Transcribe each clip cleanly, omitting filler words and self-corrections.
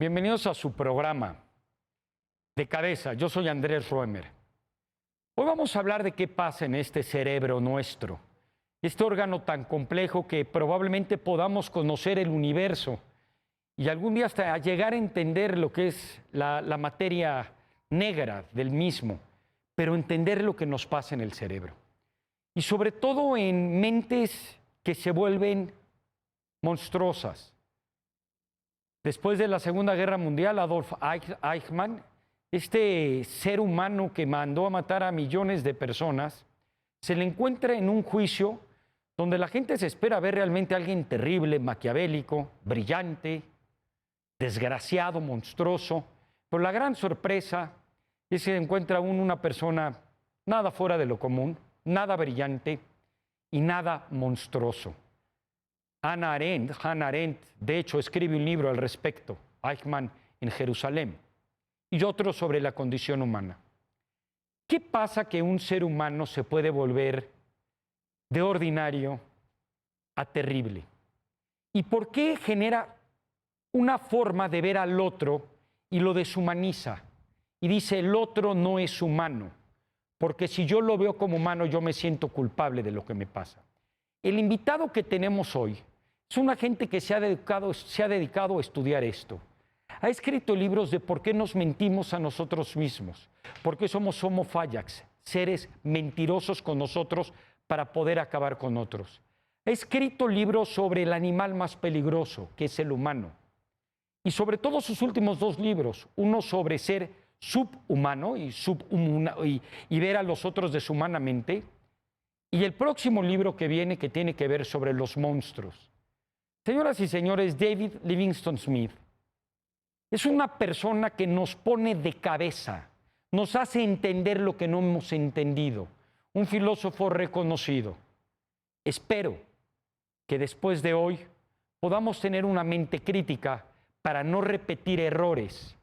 Bienvenidos a su programa de Cabeza. Yo soy Andrés Roemer. Hoy vamos a hablar de qué pasa en este cerebro nuestro, este órgano tan complejo que probablemente podamos conocer el universo y algún día hasta llegar a entender lo que es la materia negra del mismo, pero entender lo que nos pasa en el cerebro. Y sobre todo en mentes que se vuelven monstruosas. Después de la Segunda Guerra Mundial, Adolf Eichmann, este ser humano que mandó a matar a millones de personas, se le encuentra en un juicio donde la gente se espera ver realmente a alguien terrible, maquiavélico, brillante, desgraciado, monstruoso, pero la gran sorpresa es que encuentra una persona nada fuera de lo común, nada brillante y nada monstruoso. Hannah Arendt, de hecho, escribe un libro al respecto, Eichmann en Jerusalén, y otro sobre la condición humana. ¿Qué pasa que un ser humano se puede volver de ordinario a terrible? ¿Y por qué genera una forma de ver al otro y lo deshumaniza? Y dice, el otro no es humano, porque si yo lo veo como humano, yo me siento culpable de lo que me pasa. El invitado que tenemos hoy es una gente que se ha dedicado a estudiar esto. Ha escrito libros de por qué nos mentimos a nosotros mismos, por qué somos homo fallax, seres mentirosos con nosotros para poder acabar con otros. Ha escrito libros sobre el animal más peligroso, que es el humano. Y sobre todo sus últimos dos libros, uno sobre ser subhumano y ver a los otros deshumanamente, y el próximo libro que viene que tiene que ver sobre los monstruos. Señoras y señores, David Livingstone Smith es una persona que nos pone de cabeza, nos hace entender lo que no hemos entendido, un filósofo reconocido. Espero que después de hoy podamos tener una mente crítica para no repetir errores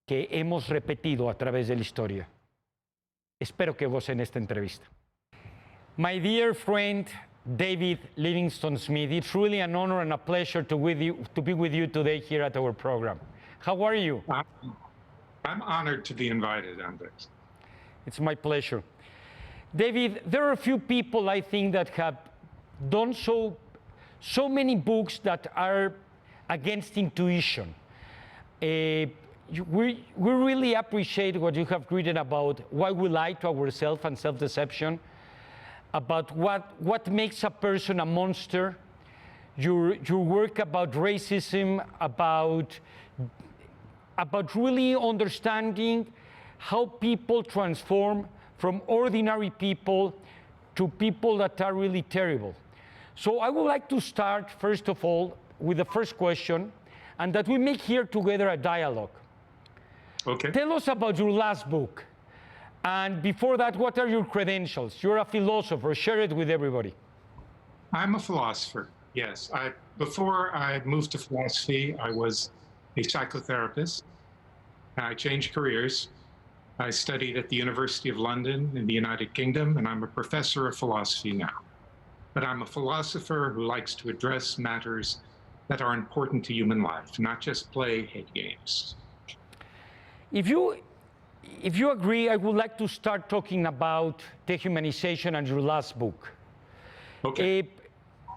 que hemos repetido a través de la historia. Espero que gocen esta entrevista. My dear friend, David Livingstone Smith, it's really an honor and a pleasure to be with you today here at our program. How are you? I'm honored to be invited, Andrés. It's my pleasure. David, there are a few people I think that have done so many books that are against intuition. We really appreciate what you have written about why we lie to ourselves and self-deception, about what makes a person a monster, your work about racism, about really understanding how people transform from ordinary people to people that are really terrible. So I would like to start, first of all, with the first question, and that we make here together a dialogue. Okay. Tell us about your last book. And before that, what are your credentials? You're a philosopher. Share it with everybody. I'm a philosopher, yes. Before I moved to philosophy, I was a psychotherapist. I changed careers. I studied at the University of London in the United Kingdom, and I'm a professor of philosophy now. But I'm a philosopher who likes to address matters that are important to human life, not just play hate games. If you agree, I would like to start talking about dehumanization and your last book. Okay.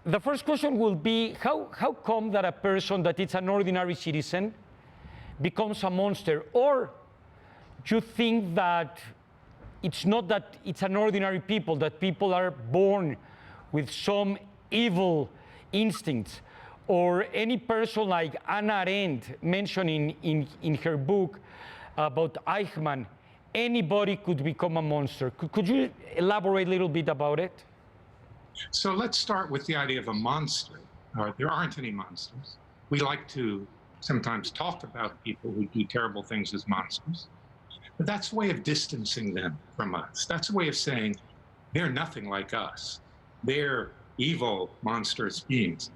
The first question will be, how come that a person that is an ordinary citizen becomes a monster? Or you think that it's not that it's an ordinary people, that people are born with some evil instincts? Or any person like Hannah Arendt mentioned in her book about Eichmann, anybody could become a monster. Could you elaborate a little bit about it? So let's start with the idea of a monster. There aren't any monsters. We like to sometimes talk about people who do terrible things as monsters, but that's a way of distancing them from us. That's a way of saying they're nothing like us. They're evil, monstrous beings.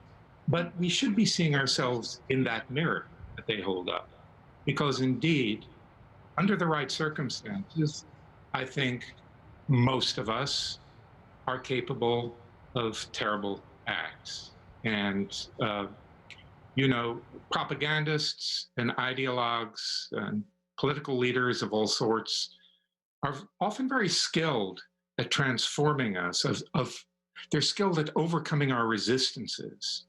But we should be seeing ourselves in that mirror that they hold up. Because indeed, under the right circumstances, I think most of us are capable of terrible acts. And You know, propagandists and ideologues and political leaders of all sorts are often very skilled at transforming us, they're skilled at overcoming our resistances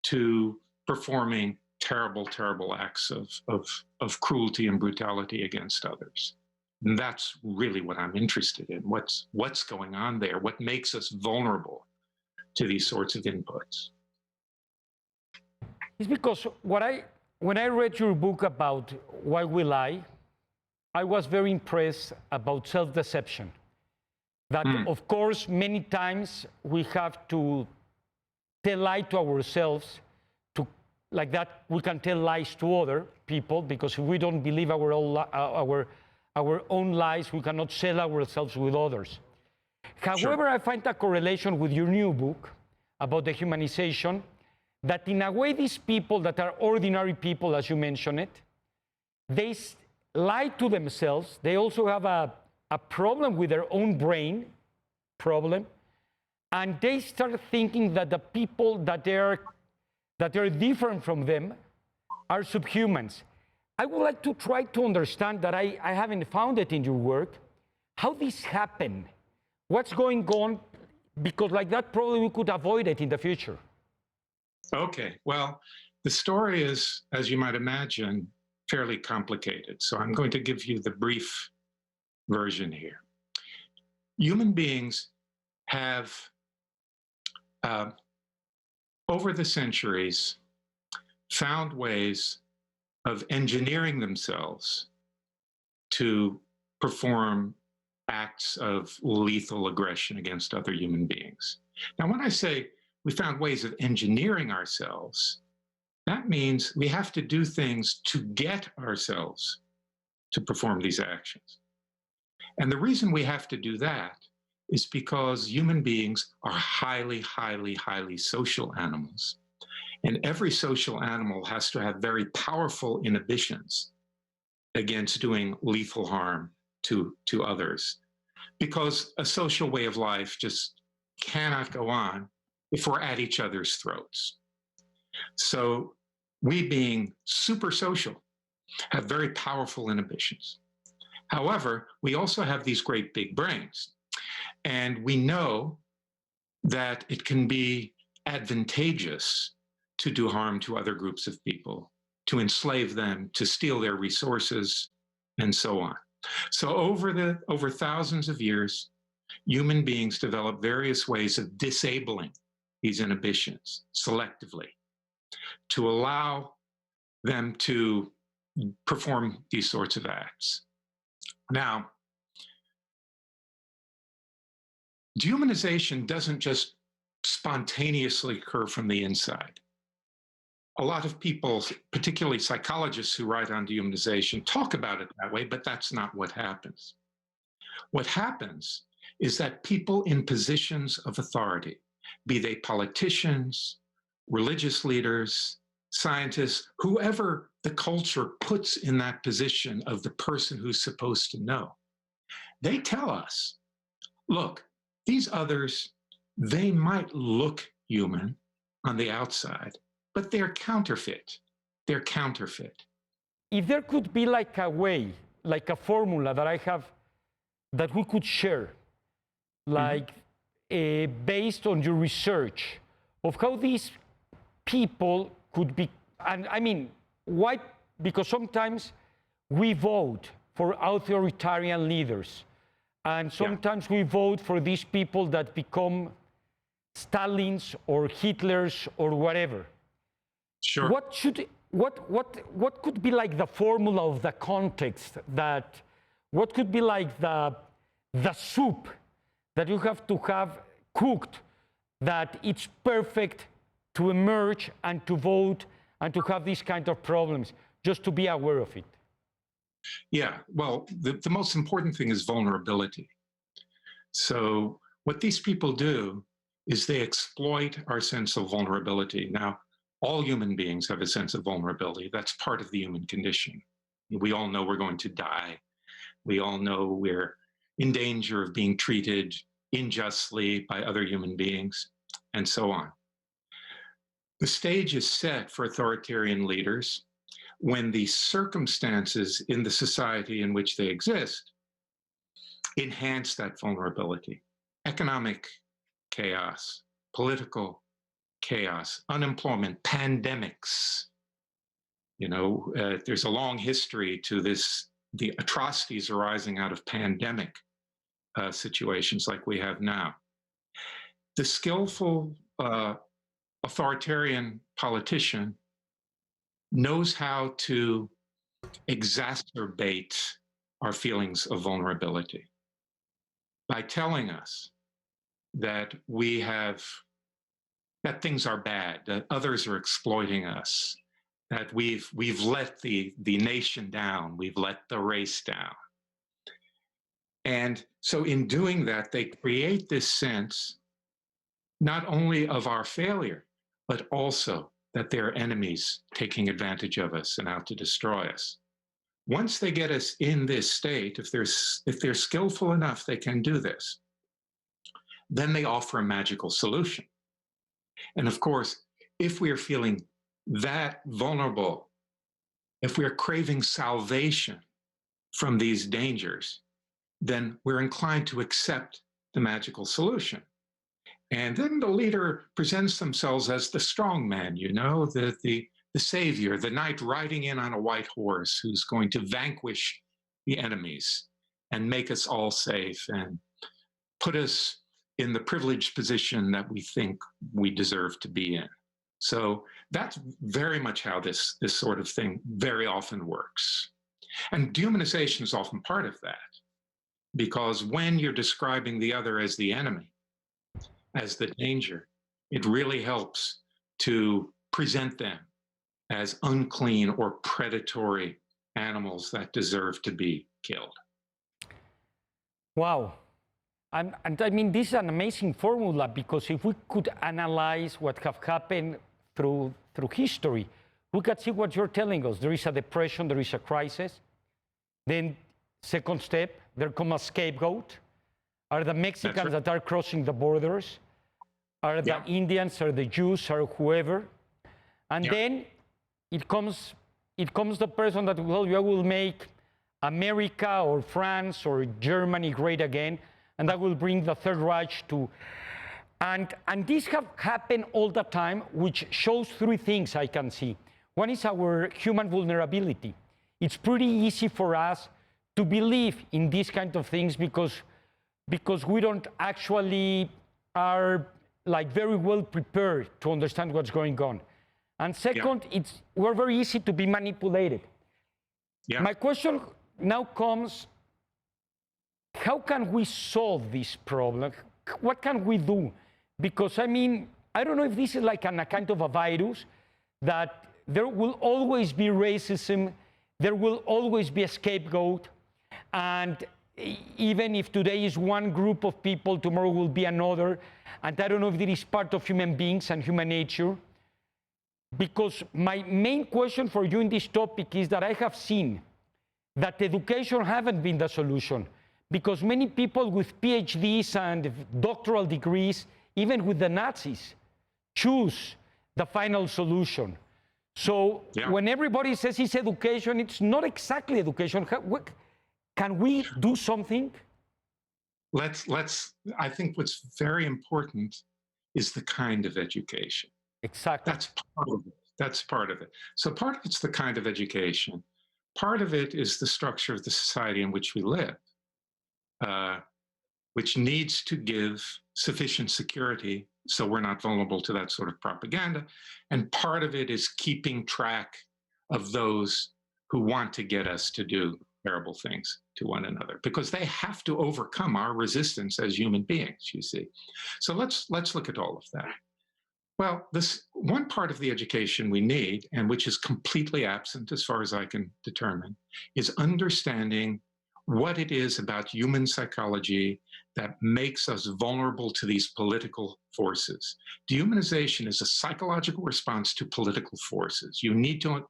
to performing terrible, terrible acts of cruelty and brutality against others. And that's really what I'm interested in. What's going on there? What makes us vulnerable to these sorts of inputs? It's because when I read your book about Why We Lie, I was very impressed about self-deception. That, of course, many times we have to tell lies to ourselves, like that we can tell lies to other people, because if we don't believe our own lies, we cannot sell ourselves with others. However, I find a correlation with your new book about the humanization, that in a way these people that are ordinary people, as you mentioned it, they lie to themselves. They also have a problem with their own brain problem, and they start thinking that the people that are different from them are subhumans. I would like to try to understand that I haven't found it in your work, how this happened, what's going on, because like that probably we could avoid it in the future. Okay, well, the story is, as you might imagine, fairly complicated. So I'm going to give you the brief version here. Human beings have, over the centuries, found ways of engineering themselves to perform acts of lethal aggression against other human beings. Now, when I say we found ways of engineering ourselves, that means we have to do things to get ourselves to perform these actions. And the reason we have to do that is because human beings are highly, highly, highly social animals. And every social animal has to have very powerful inhibitions against doing lethal harm to others, because a social way of life just cannot go on if we're at each other's throats. So we, being super social, have very powerful inhibitions. However, we also have these great big brains, and we know that it can be advantageous to do harm to other groups of people, to enslave them, to steal their resources, and so on. So over thousands of years, human beings develop various ways of disabling these inhibitions selectively to allow them to perform these sorts of acts. Now, dehumanization doesn't just spontaneously occur from the inside. A lot of people, particularly psychologists who write on dehumanization, talk about it that way, but that's not what happens. What happens is that people in positions of authority, be they politicians, religious leaders, scientists, whoever the culture puts in that position of the person who's supposed to know, they tell us, look, these others, they might look human on the outside, but they're counterfeit. They're counterfeit. If there could be like a way, like a formula that I have, that we could share, like based on your research of how these people could be, and I mean, why? Because sometimes we vote for authoritarian leaders, and sometimes we vote for these people that become Stalins or Hitlers or whatever. Sure. What could be like the formula of the context, that what could be like the soup that you have to have cooked, that it's perfect to emerge and to vote and to have these kind of problems, just to be aware of it? Yeah, well, the most important thing is vulnerability. So what these people do is they exploit our sense of vulnerability. Now, all human beings have a sense of vulnerability. That's part of the human condition. We all know we're going to die. We all know we're in danger of being treated unjustly by other human beings, and so on. The stage is set for authoritarian leaders when the circumstances in the society in which they exist enhance that vulnerability. Economic chaos, political chaos, unemployment, pandemics. There's a long history to this, the atrocities arising out of pandemic situations like we have now. The skillful authoritarian politician knows how to exacerbate our feelings of vulnerability by telling us that that things are bad, that others are exploiting us, that we've let the nation down, we've let the race down. And so in doing that, they create this sense not only of our failure, but also that they're enemies taking advantage of us and out to destroy us. Once they get us in this state, if they're skillful enough, they can do this. Then they offer a magical solution. And of course, if we are feeling that vulnerable, if we're craving salvation from these dangers, then we're inclined to accept the magical solution. And then the leader presents themselves as the strong man, the savior, the knight riding in on a white horse who's going to vanquish the enemies and make us all safe and put us in the privileged position that we think we deserve to be in. So that's very much how this sort of thing very often works. And dehumanization is often part of that, because when you're describing the other as the enemy, as the danger, it really helps to present them as unclean or predatory animals that deserve to be killed. Wow. And I mean, this is an amazing formula, because if we could analyze what have happened through history, we could see what you're telling us. There is a depression, there is a crisis. Then, second step, there comes a scapegoat. Are the Mexicans that are crossing the borders? Are the Indians, or the Jews, or whoever? And then it comes the person that will make America or France or Germany great again, and that will bring the Third Reich to. And this have happened all the time, which shows three things I can see. One is our human vulnerability. It's pretty easy for us to believe in these kind of things because we don't actually are like very well prepared to understand what's going on. And second, we're very easy to be manipulated. Yeah. My question now comes, how can we solve this problem? What can we do? Because I mean, I don't know if this is like a kind of a virus, that there will always be racism, there will always be a scapegoat, and even if today is one group of people, tomorrow will be another. And I don't know if it is part of human beings and human nature. Because my main question for you in this topic is that I have seen that education haven't been the solution. Because many people with PhDs and doctoral degrees, even with the Nazis, choose the final solution. So when everybody says it's education, it's not exactly education. Can we do something? I think what's very important is the kind of education. Exactly. That's part of it. So part of it's the kind of education. Part of it is the structure of the society in which we live, which needs to give sufficient security so we're not vulnerable to that sort of propaganda. And part of it is keeping track of those who want to get us to do terrible things to one another, because they have to overcome our resistance as human beings, you see. So let's look at all of that. Well, this one part of the education we need, and which is completely absent as far as I can determine, is understanding what it is about human psychology that makes us vulnerable to these political forces. Dehumanization is a psychological response to political forces. You need to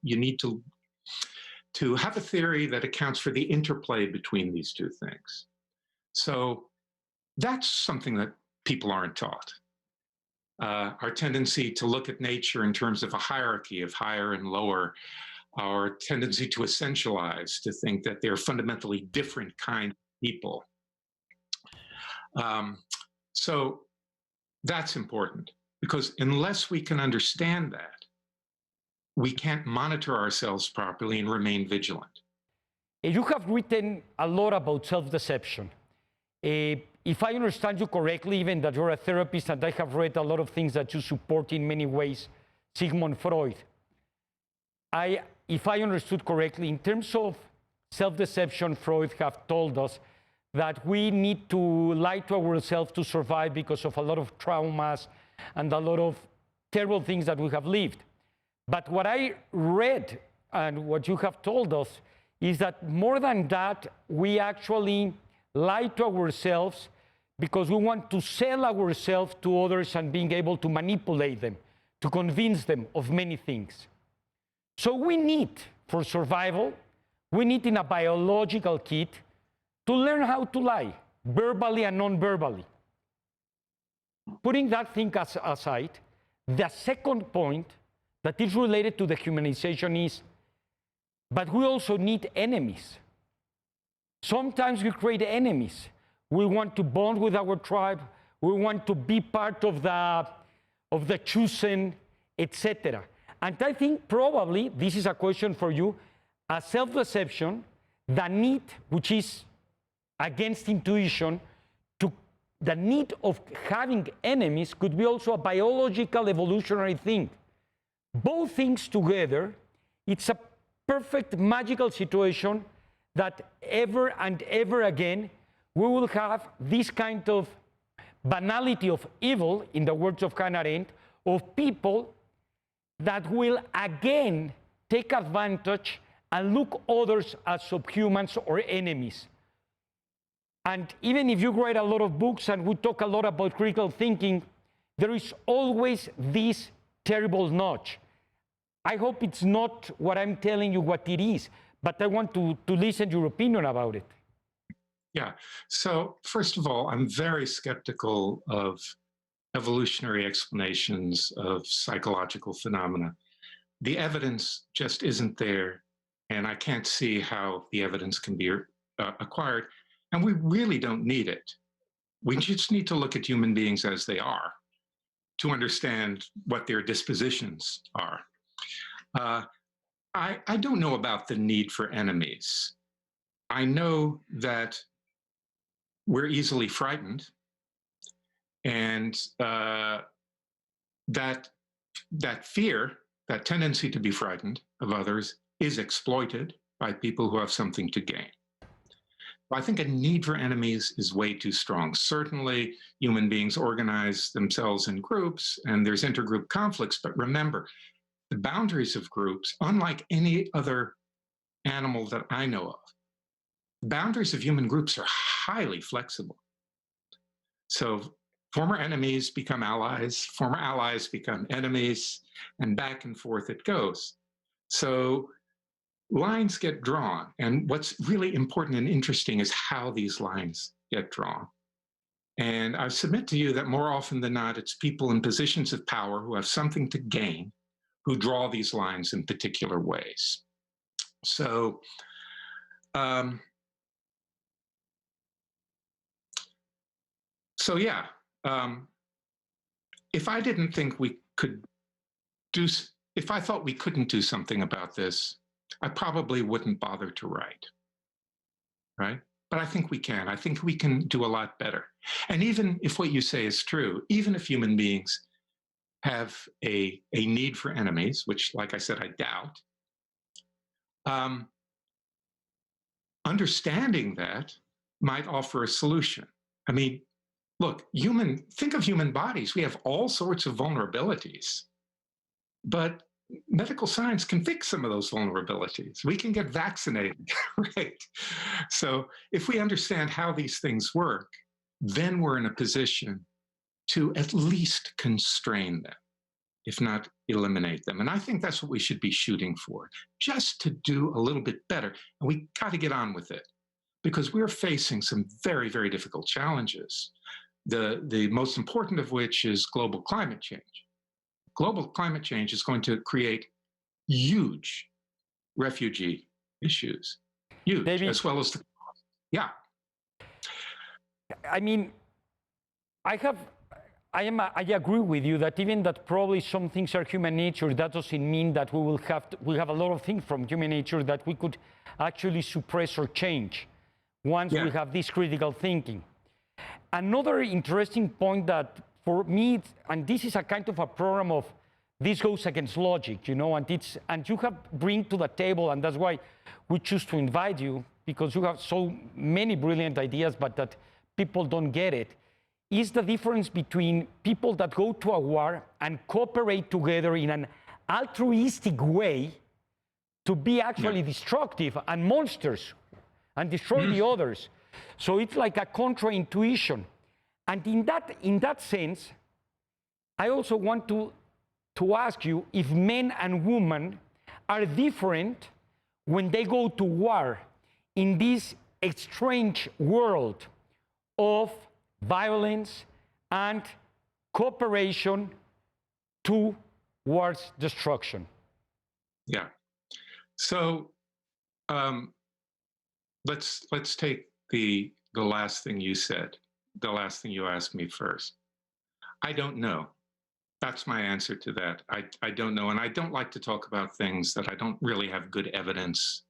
have a theory that accounts for the interplay between these two things. So that's something that people aren't taught. our tendency to look at nature in terms of a hierarchy of higher and lower, our tendency to essentialize, to think that they're fundamentally different kind of people. So that's important, because unless we can understand that, we can't monitor ourselves properly and remain vigilant. You have written a lot about self-deception. If I understand you correctly, even that you're a therapist, and I have read a lot of things that you support in many ways, Sigmund Freud. If I understood correctly, in terms of self-deception, Freud have told us that we need to lie to ourselves to survive because of a lot of traumas and a lot of terrible things that we have lived. But what I read and what you have told us is that more than that, we actually lie to ourselves because we want to sell ourselves to others and being able to manipulate them, to convince them of many things. So we need, for survival, we need in a biological kit to learn how to lie, verbally and non-verbally. Putting that thing aside, the second point that is related to the humanization is, but we also need enemies. Sometimes we create enemies. We want to bond with our tribe. We want to be part of the chosen, etc. And I think probably this is a question for you, a self-deception, the need, which is against intuition, the need of having enemies could be also a biological evolutionary thing. Both things together, it's a perfect magical situation that ever and ever again we will have this kind of banality of evil, in the words of Hannah Arendt, of people that will again take advantage and look others as subhumans or enemies. And even if you write a lot of books and we talk a lot about critical thinking, there is always this terrible notch. I hope it's not what I'm telling you what it is, but I want to listen to your opinion about it. Yeah. So first of all, I'm very skeptical of evolutionary explanations of psychological phenomena. The evidence just isn't there, and I can't see how the evidence can be acquired. And we really don't need it. We just need to look at human beings as they are to understand what their dispositions are. I don't know about the need for enemies. I know that we're easily frightened, and that fear, that tendency to be frightened of others, is exploited by people who have something to gain. I think a need for enemies is way too strong. Certainly, human beings organize themselves in groups, and there's intergroup conflicts. But remember, the boundaries of groups, unlike any other animal that I know of, the boundaries of human groups are highly flexible. So former enemies become allies, former allies become enemies, and back and forth it goes. So lines get drawn, and what's really important and interesting is how these lines get drawn. And I submit to you that more often than not, it's people in positions of power who have something to gain who draw these lines in particular ways. So, yeah, if I didn't think we could do, if I thought we couldn't do something about this, I probably wouldn't bother to write, right? But I think we can. I think we can do a lot better. And even if what you say is true, even if human beings have a need for enemies, which, like I said, I doubt, understanding that might offer a solution. I mean, look, think of human bodies. We have all sorts of vulnerabilities, but medical science can fix some of those vulnerabilities. We can get vaccinated, right? So if we understand how these things work, then we're in a position to at least constrain them, if not eliminate them. And I think that's what we should be shooting for, just to do a little bit better. And we got to get on with it, because we're facing some very, very difficult challenges. the most important of which is global climate change. Global climate change is going to create huge refugee issues, huge, David, as well as the, yeah. I mean, I agree with you that even that probably some things are human nature, that doesn't mean that we have a lot of things from human nature that we could actually suppress or change once we have this critical thinking. Another interesting point that for me, and this is a kind of a program of this goes against logic, you know, and you have bring to the table, and that's why we choose to invite you, because you have so many brilliant ideas, but that people don't get it, is the difference between people that go to a war and cooperate together in an altruistic way to be actually destructive and monsters and destroy the others. So it's like a contra-intuition. And in that sense, I also want to ask you if men and women are different when they go to war in this strange world of violence and cooperation towards destruction. Yeah. So let's take the last thing you said, the last thing you asked me first. I don't know. That's my answer to that. I don't know. And I don't like to talk about things that I don't really have good evidence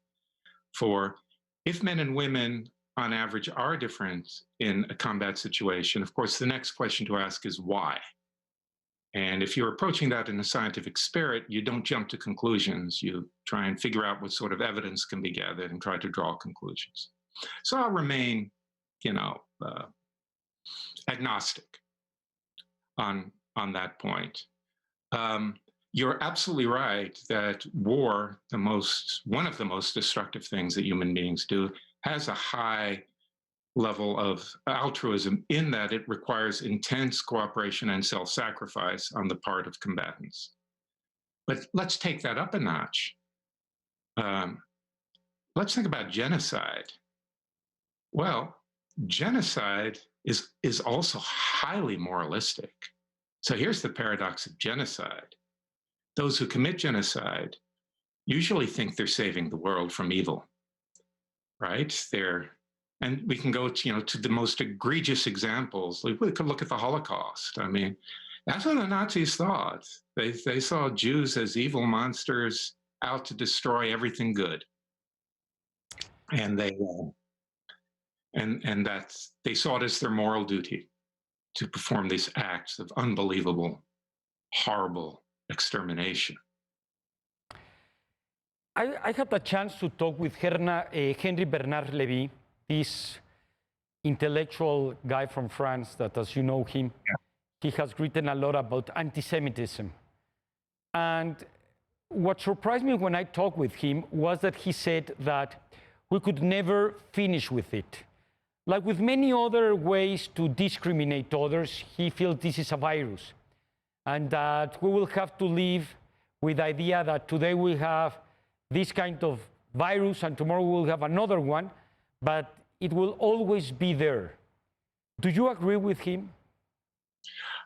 for. If men and women on average are different in a combat situation, of course, the next question to ask is why? And if you're approaching that in a scientific spirit, you don't jump to conclusions. You try and figure out what sort of evidence can be gathered and try to draw conclusions. So I'll remain, agnostic on that point. You're absolutely right that war, one of the most destructive things that human beings do, has a high level of altruism in that it requires intense cooperation and self-sacrifice on the part of combatants. But let's take that up a notch. Let's think about genocide. Well, genocide is also highly moralistic. So here's the paradox of genocide. Those who commit genocide usually think they're saving the world from evil, right? And we can go to the most egregious examples. We could look at the Holocaust. I mean, that's what the Nazis thought. They saw Jews as evil monsters out to destroy everything good. And they saw it as their moral duty to perform these acts of unbelievable, horrible extermination. I had the chance to talk with Henry Bernard Lévy, this intellectual guy from France that, as you know him, he has written a lot about anti-Semitism. And what surprised me when I talked with him was that he said that we could never finish with it. Like with many other ways to discriminate others, he feels this is a virus, and that we will have to live with the idea that today we have this kind of virus and tomorrow we'll have another one, but it will always be there. Do you agree with him?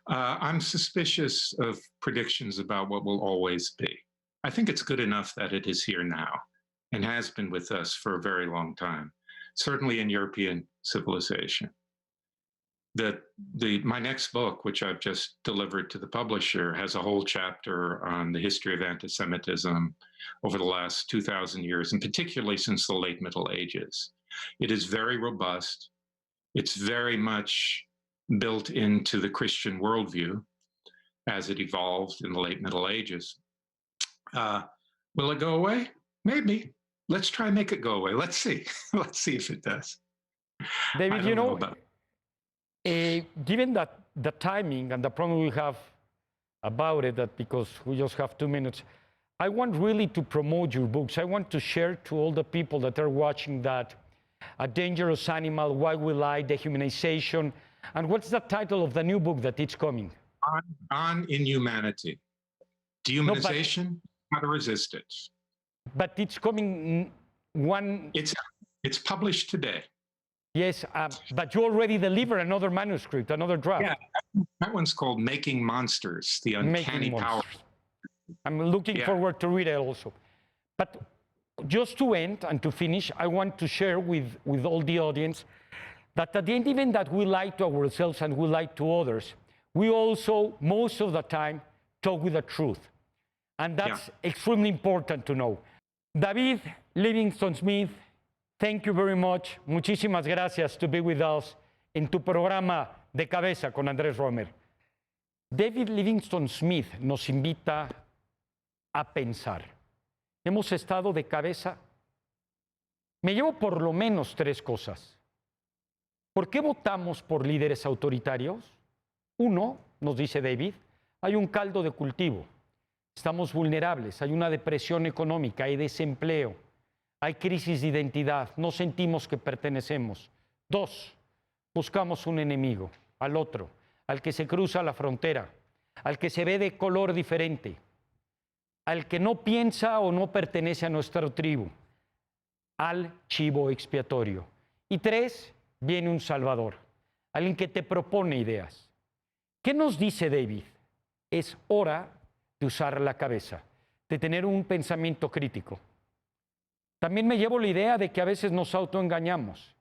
I'm suspicious of predictions about what will always be. I think it's good enough that it is here now and has been with us for a very long time, certainly in European civilization. My next book, which I've just delivered to the publisher, has a whole chapter on the history of anti-Semitism over the last 2,000 years, and particularly since the late Middle Ages. It is very robust. It's very much built into the Christian worldview as it evolved in the late Middle Ages. Will it go away? Maybe. Let's try and make it go away. Let's see. Let's see if it does. David, given that the timing and the problem we have about it, that because we just have 2 minutes, I want really to promote your books. I want to share to all the people that are watching that A Dangerous Animal, Why We Lie, Dehumanization, and what's the title of the new book that it's coming? On Inhumanity. Dehumanization, how to resist it. But it's coming It's published today. Yes, but you already delivered another manuscript, another draft. Yeah, that one's called Making Monsters, the Uncanny Power. I'm looking forward to read it also. But just to end and to finish, I want to share with all the audience that at the end, even that we lie to ourselves and we lie to others, we also, most of the time, talk with the truth. And that's extremely important to know. David Livingstone Smith, thank you very much. Muchísimas gracias to be with us en tu programa de Cabeza con Andrés Roemer. David Livingstone Smith nos invita a pensar. Hemos estado de cabeza. Me llevo por lo menos 3 cosas. ¿Por qué votamos por líderes autoritarios? 1, nos dice David, hay un caldo de cultivo. Estamos vulnerables, hay una depresión económica, hay desempleo, hay crisis de identidad, no sentimos que pertenecemos. 2, buscamos un enemigo, al otro, al que se cruza la frontera, al que se ve de color diferente, al que no piensa o no pertenece a nuestra tribu, al chivo expiatorio. Y 3, viene un salvador, alguien que te propone ideas. ¿Qué nos dice David? Es hora de usar la cabeza, de tener un pensamiento crítico. También me llevo la idea de que a veces nos autoengañamos,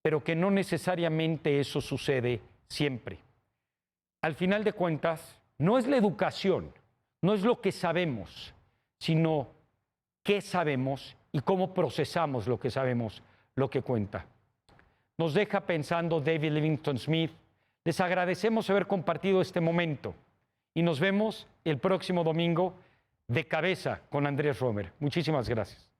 pero que no necesariamente eso sucede siempre. Al final de cuentas, no es la educación, no es lo que sabemos, sino qué sabemos y cómo procesamos lo que sabemos, lo que cuenta. Nos deja pensando David Livingstone Smith. Les agradecemos haber compartido este momento y nos vemos el próximo domingo de Cabeza con Andrés Roemer. Muchísimas gracias.